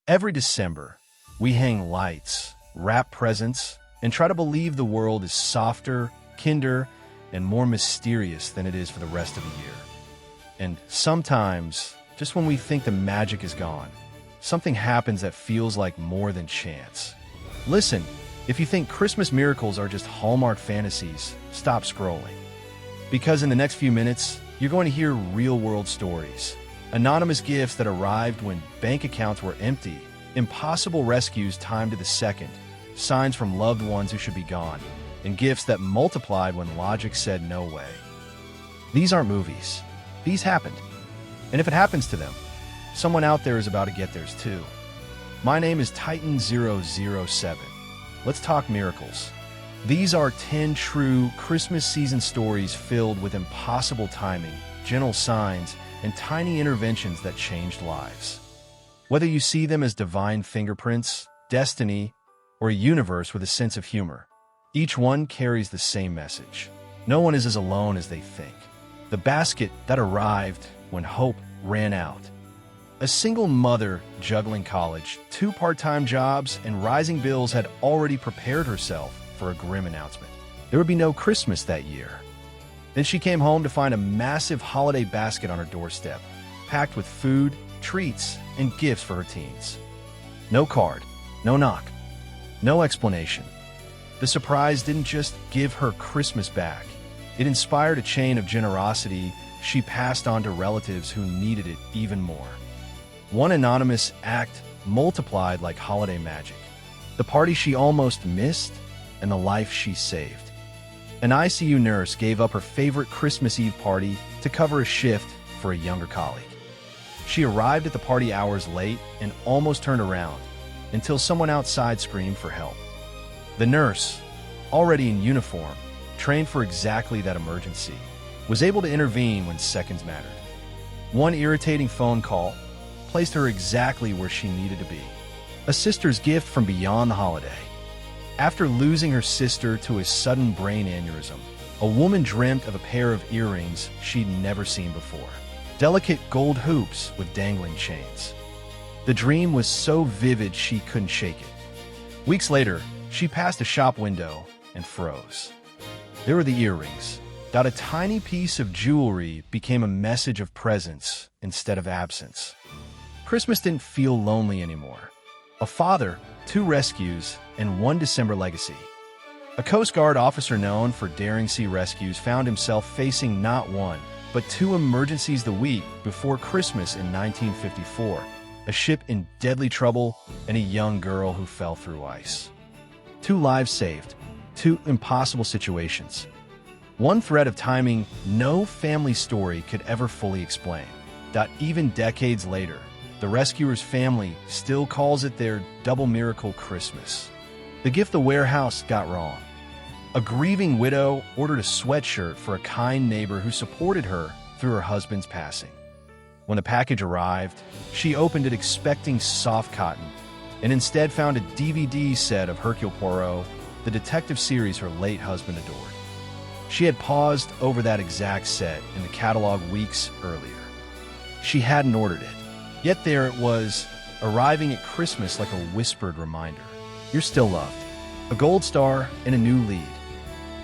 Every December, we hang lights, wrap presents, and try to believe the world is softer, kinder, and more mysterious than it is for the rest of the year. And sometimes, just when we think the magic is gone, something happens that feels like more than chance. Listen, if you think Christmas miracles are just Hallmark fantasies, stop scrolling. Because in the next few minutes, you're going to hear real-world stories. Anonymous gifts that arrived when bank accounts were empty, impossible rescues timed to the second, signs from loved ones who should be gone, and gifts that multiplied when logic said no way. These aren't movies. These happened. And if it happens to them, someone out there is about to get theirs too. My name is Titan007. Let's talk miracles. These are 10 true Christmas season stories filled with impossible timing, gentle signs, and tiny interventions that changed lives. Whether you see them as divine fingerprints, destiny, or a universe with a sense of humor, each one carries the same message. No one is as alone as they think. The basket that arrived when hope ran out. A single mother juggling college, 2 part-time jobs, and rising bills had already prepared herself for a grim announcement. There would be no Christmas that year. Then she came home to find a massive holiday basket on her doorstep, packed with food, treats, and gifts for her teens. No card, no knock, no explanation. The surprise didn't just give her Christmas back. It inspired a chain of generosity she passed on to relatives who needed it even more. One anonymous act multiplied like holiday magic. The party she almost missed and the life she saved. An ICU nurse gave up her favorite Christmas Eve party to cover a shift for a younger colleague. She arrived at the party hours late and almost turned around until someone outside screamed for help. The nurse, already in uniform, trained for exactly that emergency, was able to intervene when seconds mattered. One irritating phone call placed her exactly where she needed to be. A sister's gift from beyond the holiday. After losing her sister to a sudden brain aneurysm, a woman dreamt of a pair of earrings she'd never seen before. Delicate gold hoops with dangling chains. The dream was so vivid she couldn't shake it. Weeks later, she passed a shop window and froze. There were the earrings. A tiny piece of jewelry became a message of presence instead of absence. Christmas didn't feel lonely anymore. A father, 2 rescues, and 1 December legacy. A Coast Guard officer known for daring sea rescues found himself facing not 1, but 2 emergencies the week before Christmas in 1954. A ship in deadly trouble and a young girl who fell through ice. 2 lives saved, 2 impossible situations. One thread of timing no family story could ever fully explain. Even decades later, the rescuer's family still calls it their double miracle Christmas. The gift the warehouse got wrong. A grieving widow ordered a sweatshirt for a kind neighbor who supported her through her husband's passing. When the package arrived, she opened it expecting soft cotton, and instead found a DVD set of Hercule Poirot, the detective series her late husband adored. She had paused over that exact set in the catalog weeks earlier. She hadn't ordered it. Yet there it was, arriving at Christmas like a whispered reminder. You're still loved. A gold star and a new lead.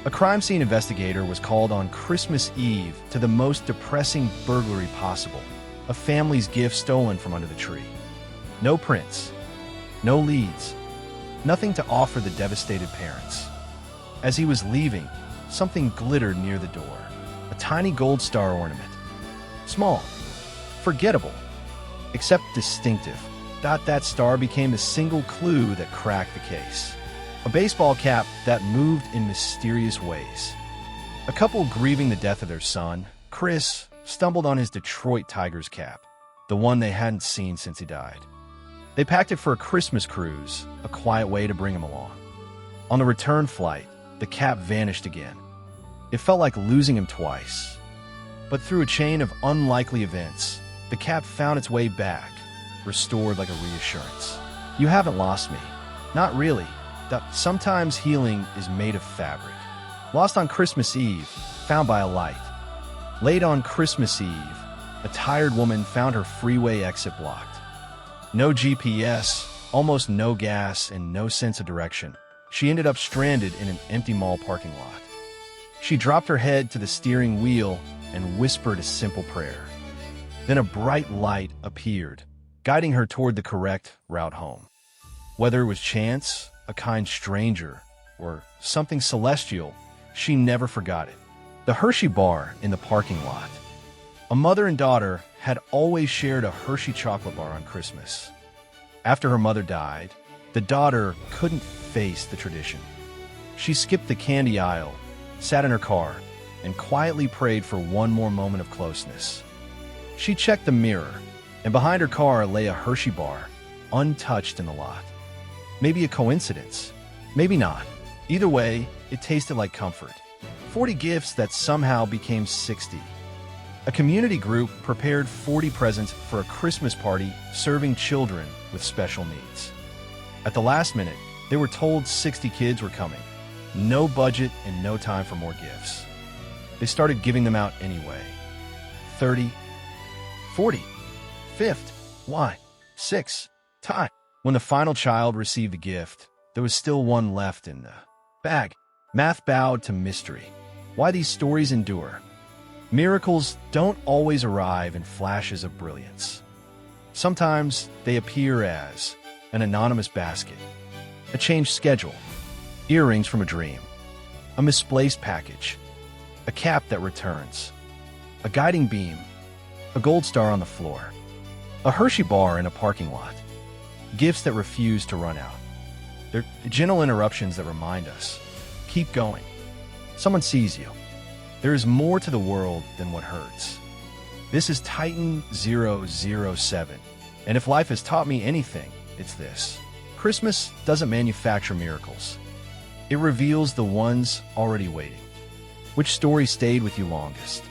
A crime scene investigator was called on Christmas Eve to the most depressing burglary possible. A family's gift stolen from under the tree. No prints. No leads. Nothing to offer the devastated parents. As he was leaving, something glittered near the door. A tiny gold star ornament. Small. Forgettable. Except distinctive. That star became the single clue that cracked the case. A baseball cap that moved in mysterious ways. A couple grieving the death of their son, Chris, stumbled on his Detroit Tigers cap, the one they hadn't seen since he died. They packed it for a Christmas cruise, a quiet way to bring him along. On the return flight, the cap vanished again. It felt like losing him twice. But through a chain of unlikely events, the cap found its way back, restored like a reassurance. You haven't lost me. Not really. Sometimes healing is made of fabric. Lost on Christmas Eve, found by a light. Late on Christmas Eve, a tired woman found her freeway exit blocked. No GPS, almost no gas, and no sense of direction. She ended up stranded in an empty mall parking lot. She dropped her head to the steering wheel and whispered a simple prayer. Then a bright light appeared, guiding her toward the correct route home. Whether it was chance, a kind stranger, or something celestial, she never forgot it. The Hershey bar in the parking lot. A mother and daughter had always shared a Hershey chocolate bar on Christmas. After her mother died, the daughter couldn't face the tradition. She skipped the candy aisle, sat in her car, and quietly prayed for one more moment of closeness. She checked the mirror, and behind her car lay a Hershey bar, untouched in the lot. Maybe a coincidence, maybe not. Either way, it tasted like comfort. 40 gifts that somehow became 60. A community group prepared 40 presents for a Christmas party serving children with special needs. At the last minute, they were told 60 kids were coming. No budget and no time for more gifts. They started giving them out anyway. 30, 40, 50, why? 6, time. When the final child received the gift, there was still one left in the bag. Math bowed to mystery. Why these stories endure? Miracles don't always arrive in flashes of brilliance. Sometimes they appear as an anonymous basket, a changed schedule, earrings from a dream, a misplaced package, a cap that returns, a guiding beam, a gold star on the floor, a Hershey bar in a parking lot, gifts that refuse to run out. They're gentle interruptions that remind us, keep going. Someone sees you. There is more to the world than what hurts. This is Titan007, and if life has taught me anything, it's this. Christmas doesn't manufacture miracles. It reveals the ones already waiting. Which story stayed with you longest?